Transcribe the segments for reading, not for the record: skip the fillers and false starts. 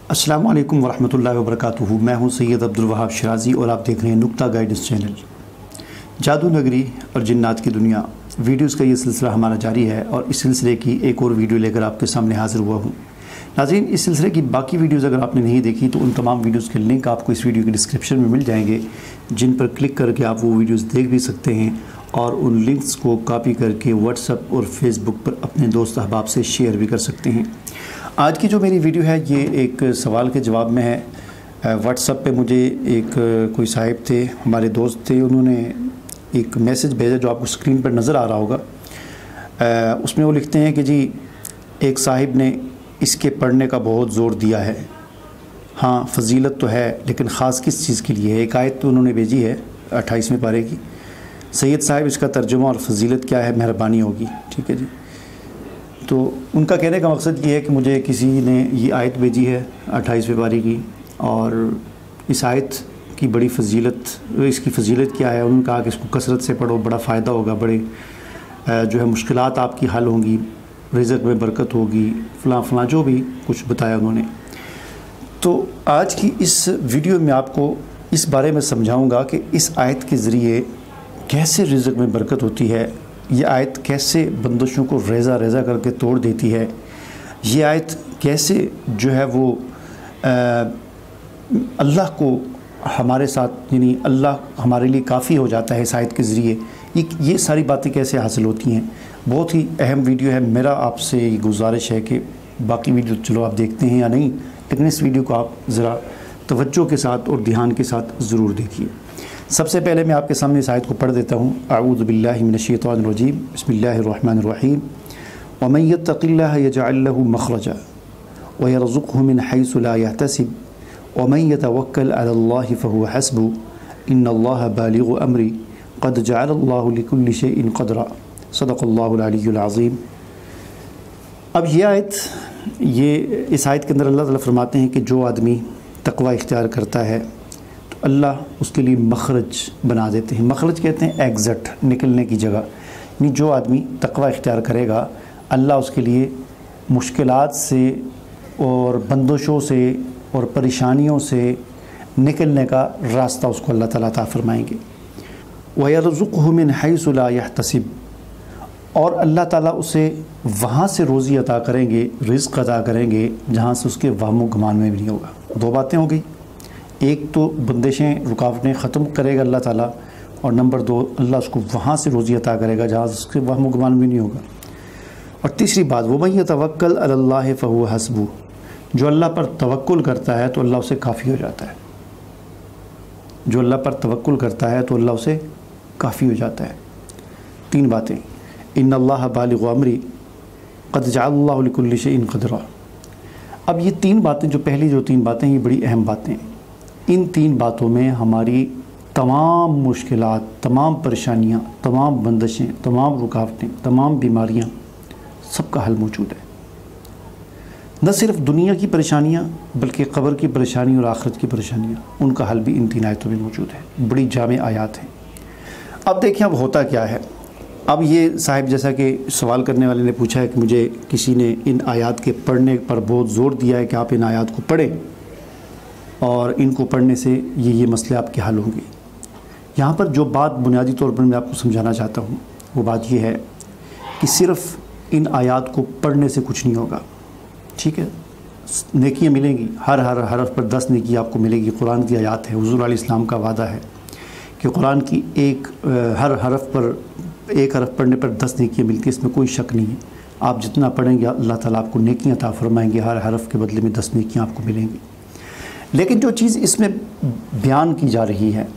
अस्सलामु अलैकुम वरहमतुल्लाहि वबरकातुहू। मैं हूं सैयद अब्दुल वहाब शिराज़ी और आप देख रहे हैं नुक्ता गाइडेंस चैनल। जादू नगरी और जिन्नात की दुनिया वीडियोस का ये सिलसिला हमारा जारी है और इस सिलसिले की एक और वीडियो लेकर आपके सामने हाज़िर हुआ हूं। नाज़रीन, इस सिलसिले की बाकी वीडियोज़ अगर आपने नहीं देखी तो उन तमाम वीडियोज़ के लिंक आपको इस वीडियो के डिस्क्रिप्शन में मिल जाएंगे, जिन पर क्लिक करके आप वो वीडियोज़ देख भी सकते हैं और उन लिंक्स को कॉपी करके व्हाट्सएप और फेसबुक पर अपने दोस्त अहबाब से शेयर भी कर सकते हैं। आज की जो मेरी वीडियो है ये एक सवाल के जवाब में है। व्हाट्सएप पे मुझे एक कोई साहिब थे, हमारे दोस्त थे, उन्होंने एक मैसेज भेजा जो आपको स्क्रीन पर नज़र आ रहा होगा। उसमें वो लिखते हैं कि जी एक साहिब ने इसके पढ़ने का बहुत ज़ोर दिया है। हाँ, फजीलत तो है, लेकिन ख़ास किस चीज़ के लिए है? एक आयत तो उन्होंने भेजी है 28वें पारे की। सैयद साहिब इसका तर्जुमा और फजीलत क्या है, मेहरबानी होगी। ठीक है जी। तो उनका कहने का मकसद ये है कि मुझे किसी ने ये आयत भेजी है 28वें पारी की और इस आयत की बड़ी फजीलत, इसकी फजीलत क्या है? उन्होंने कहा कि इसको कसरत से पढ़ो, बड़ा फ़ायदा होगा, बड़े जो है मुश्किलात आपकी हल होंगी, रिज़्क़ में बरकत होगी, फ़लाँ जो भी कुछ बताया उन्होंने। तो आज की इस वीडियो में आपको इस बारे में समझाऊँगा कि इस आयत के ज़रिए कैसे रिज़्क़ में बरकत होती है, ये आयत कैसे बंदिशों को रेज़ा रेज़ा करके तोड़ देती है, ये आयत कैसे जो है वो अल्लाह को हमारे साथ, यानी अल्लाह हमारे लिए काफ़ी हो जाता है इस आयत के ज़रिए, ये सारी बातें कैसे हासिल होती हैं। बहुत ही अहम वीडियो है। मेरा आपसे ये गुजारिश है कि बाकी वीडियो चलो आप देखते हैं या नहीं, लेकिन इस वीडियो को आप ज़रा तवज्जो के साथ और ध्यान के साथ ज़रूर देखिए। सबसे पहले मैं आपके सामने इस आयत को पढ़ देता हूँ। अऊज़ु बिल्लाहि मिनश्शैतानिर्रजीम, बिस्मिल्लाहिर्रहमानिर्रहीम। वमन यत्तक़िल्लाह यजअल लहू मख़रजा व यरज़ुक़हु मिन हैसु ला यहतसिब वमन यतवक्कल अलल्लाहि फ़हुव हस्बुहु इन्नल्लाहा बालिग़ु अम्री क़द जअलल्लाहु लिकुल्लि शैइन क़दरा। सदक़ल्लाहुल अलिय्युल अज़ीम। अब ये आयत, इस आयत के अंदर अल्लाह ताला फरमाते हैं कि जो आदमी तक़वा इख्तियार करता है तो अल्लाह उसके लिए मखरज बना देते हैं। मखरज कहते हैं एग्ज़िट, निकलने की जगह। यानी जो आदमी तक़वा इख्तियार करेगा अल्लाह उसके लिए मुश्किलात से और बंदिशों से और परेशानियों से निकलने का रास्ता उसको अल्लाह ताला अता फरमाएंगे। व यरज़ुक़हु मिन हैसु ला यहतसिब, और अल्लाह ताला उसे वहाँ से रोज़ी अता करेंगे, रिज़्क़ अता करेंगे जहाँ से उसके वहम गुमान में भी नहीं होगा। दो बातें हो गई, एक तो बंदिशें रुकावटें ख़त्म करेगा अल्लाह ताला, और नंबर दो अल्लाह उसको वहाँ से रोज़ी अता करेगा जहाँ से उसके वहम गुमान भी नहीं होगा। और तीसरी बात, वमन यतवक्कल अलल्लाहि फ़हुव हस्बुहु, जो अल्लाह पर तवक्कुल करता है तो अल्लाह उसे काफ़ी हो जाता है। जो अल्लाह पर तवक्कुल करता है तो अल्लाह उसे काफ़ी हो जाता है। तीन बातें, इन्नल्लाहा बालिग़ु अम्री क़द जअलल्लाहु लिकुल्लि शैइन क़दरा। अब ये तीन बातें, जो पहली जो तीन बातें, ये बड़ी अहम बातें हैं। इन तीन बातों में हमारी तमाम मुश्किलात, तमाम परेशानियाँ, तमाम बंदिशें, तमाम रुकावटें, तमाम बीमारियाँ, सबका हल मौजूद है। न सिर्फ दुनिया की परेशानियाँ बल्कि क़ब्र की परेशानी और आखिरत की परेशानियाँ, उनका हल भी इन तीन आयतों में मौजूद है। बड़ी जामे आयात हैं। अब देखिए अब होता क्या है। अब ये साहिब, जैसा कि सवाल करने वाले ने पूछा है कि मुझे किसी ने इन आयात के पढ़ने पर बहुत ज़ोर दिया है कि आप इन आयात को पढ़ें और इनको पढ़ने से ये मसले आपके हल होंगे। यहाँ पर जो बात बुनियादी तौर पर मैं आपको समझाना चाहता हूँ वो बात ये है कि सिर्फ़ इन आयात को पढ़ने से कुछ नहीं होगा। ठीक है, नेकियाँ मिलेंगी, हर हरफ पर 10 नेकी आपको मिलेगी। कुरान की आयत है, हुज़ूर अलैहिस्सलाम का वादा है कि कुरान की हर हरफ पर, एक हरफ पढ़ने पर 10 नेकियाँ मिलती है, इसमें कोई शक नहीं है। आप जितना पढ़ेंगे अल्लाह ताला आपको नेकियाँ अता फरमाएंगे, हर हरफ के बदले में 10 नेकियाँ आपको मिलेंगी। लेकिन जो चीज़ इसमें बयान की जा रही है,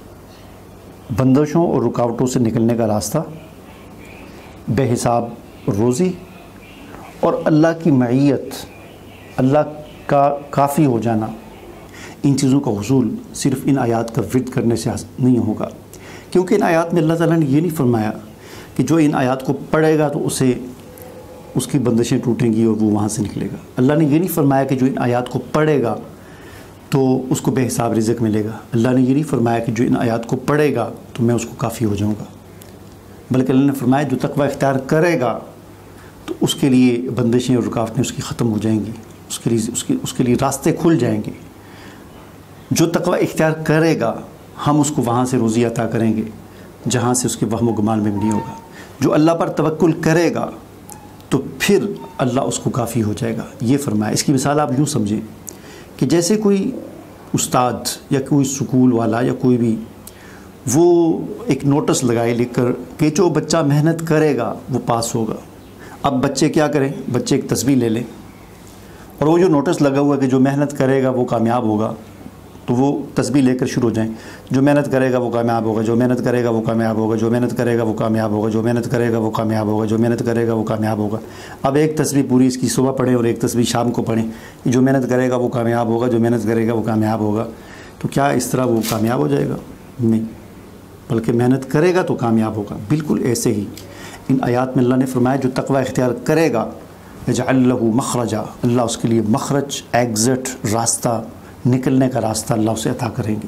बंदिशों और रुकावटों से निकलने का रास्ता, बेहिसाब रोज़ी और अल्लाह की मईयत, अल्लाह का काफ़ी हो जाना, इन चीज़ों का हुसूल सिर्फ़ इन आयात का विर्द करने से नहीं होगा। क्योंकि इन आयात में अल्लाह ताला ने ये नहीं फरमाया कि जो इन आयात को पढ़ेगा तो उसे उसकी बंदिशें टूटेंगी और वो वहाँ से निकलेगा। अल्लाह ने ये नहीं फरमाया कि जो इन आयात को पढ़ेगा तो उसको बेहिसाब रिज़्क़ मिलेगा। अल्लाह ने ये नहीं फरमाया कि जो इन आयात को पढ़ेगा तो मैं उसको काफ़ी हो जाऊँगा, बल्कि अल्लाह ने फरमाया जो तक़वा इख्तियार करेगा तो उसके लिए बंदिशें और रुकावटें उसकी ख़त्म हो जाएंगी اس کے لیے راستے کھل جائیں گے. جو تقوی اختیار کرے گا ہم اس کو وہاں سے روزی عطا کریں گے جہاں سے اس کے وہم و گمان میں نہیں ہوگا. جو اللہ پر توکل کرے گا تو پھر اللہ اس کو کافی ہو جائے گا. یہ فرمایا. اس کی مثال آپ یوں سمجھیں کہ جیسے کوئی استاد یا کوئی سکول والا یا کوئی بھی وہ ایک نوٹس لگائے لکھ کر کہ جو بچہ محنت کرے گا وہ پاس ہوگا. اب بچے کیا کریں؟ بچے ایک تصویر لے لیں اور وہ جو نوٹس لگا ہوا ہے کہ جو محنت کرے گا وہ کامیاب ہوگا تو وہ تصویر لے کر شروع ہو جائیں. جو محنت کرے گا وہ کامیاب ہوگا، جو محنت کرے گا وہ کامیاب ہوگا، جو محنت کرے گا وہ کامیاب ہوگا، جو محنت کرے گا وہ کامیاب ہوگا، جو محنت کرے گا وہ کامیاب ہوگا. اب ایک تصویر پوری اس کی صبح پڑھیں اور ایک تصویر شام کو پڑھیں. جو محنت کرے گا وہ کامیاب ہوگا، جو محنت کرے گا وہ کامیاب ہوگا. تو کیا اس طرح وہ کامیاب ہو جائے گا؟ نہیں، بلکہ محنت کرے گا تو کامیاب ہوگا. بالکل ایسے ہی ان آیات میں اللہ نے فرمایا جو تقوی اختیار کرے گا یجعل لہ مخرجا، اللہ اس کے لیے مخرج، ایگزٹ، راستہ، نکلنے کا راستہ اللہ اسے عطا کریں گے.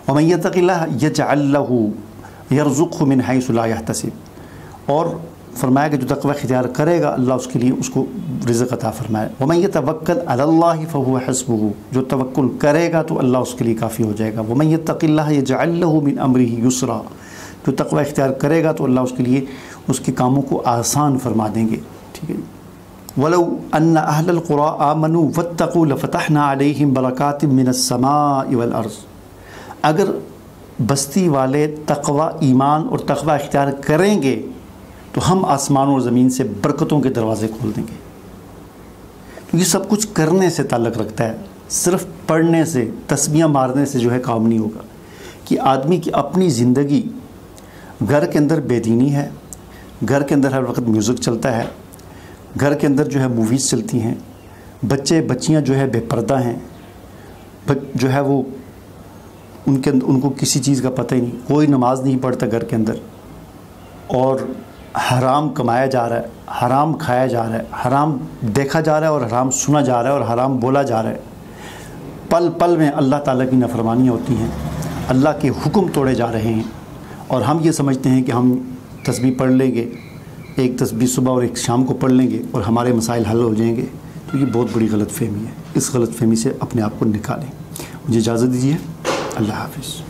ومن یتق اللہ یجعل لہ یرزقہ من حیث لا یحتسب، اور فرمایا کہ جو تقوی اختیار کرے گا اللہ اس کے لیے اس کو رزق عطا فرمائے. ومن یتوکل علی اللہ فہو حسبہ، جو توکل کرے گا تو اللہ اس کے لیے کافی ہو جائے گا. ومن یتق اللہ یجعل لہ من امرہ یسرا، جو تقوی اختیار کرے گا تو اللہ اس کے لیے اس کے کاموں کو آسان فرما دیں گے. ٹھیک ہے. وَلَوْ أَنَّ أَهْلَ الْقُرَىٰ آمَنُوا وَاتَّقُوا لَفَتَحْنَا عَلَيْهِمْ بَرَكَاتٍ مِّنَ السَّمَاءِ وَالْأَرْضِ، اگر بستی والے تقوی ایمان اور تقوی اختیار کریں گے تو ہم آسمان اور زمین سے برکتوں کے دروازے کھول دیں گے. تو یہ سب کچھ کرنے سے تعلق رکھتا ہے، صرف پڑھنے سے، تسبیحاں مارنے سے جو ہے کام نہیں ہوگا. کہ آدمی کی اپنی زندگی، گھر کے اندر بے دینی ہے، گھر کے اندر ہر وقت میوزک چلتا ہے، گھر کے اندر جو ہے موویز چلتی ہیں، بچے بچیاں جو ہے بے پردہ ہیں، جو ہے وہ ان کو کسی چیز کا پتہ ہی نہیں، کوئی نماز نہیں پڑھتا گھر کے اندر، اور حرام کمایا جا رہا ہے، حرام کھایا جا رہا ہے، حرام دیکھا جا رہا ہے اور حرام سنا جا رہا ہے اور حرام بولا جا رہا ہے. پل پل میں اللہ تعالیٰ کی نافرمانیاں ہوتی ہیں، اللہ کے حکم توڑے جا رہے ہیں، اور ہم یہ سمجھتے ہیں کہ ہم تسبیح پڑھ لیں گے، ایک تسبیح صبح اور ایک شام کو پڑھ لیں گے اور ہمارے مسائل حل ہو جائیں گے. تو یہ بہت بڑی غلط فہمی ہے. اس غلط فہمی سے اپنے آپ کو نکالیں. مجھے اجازت دیجیے. اللہ حافظ.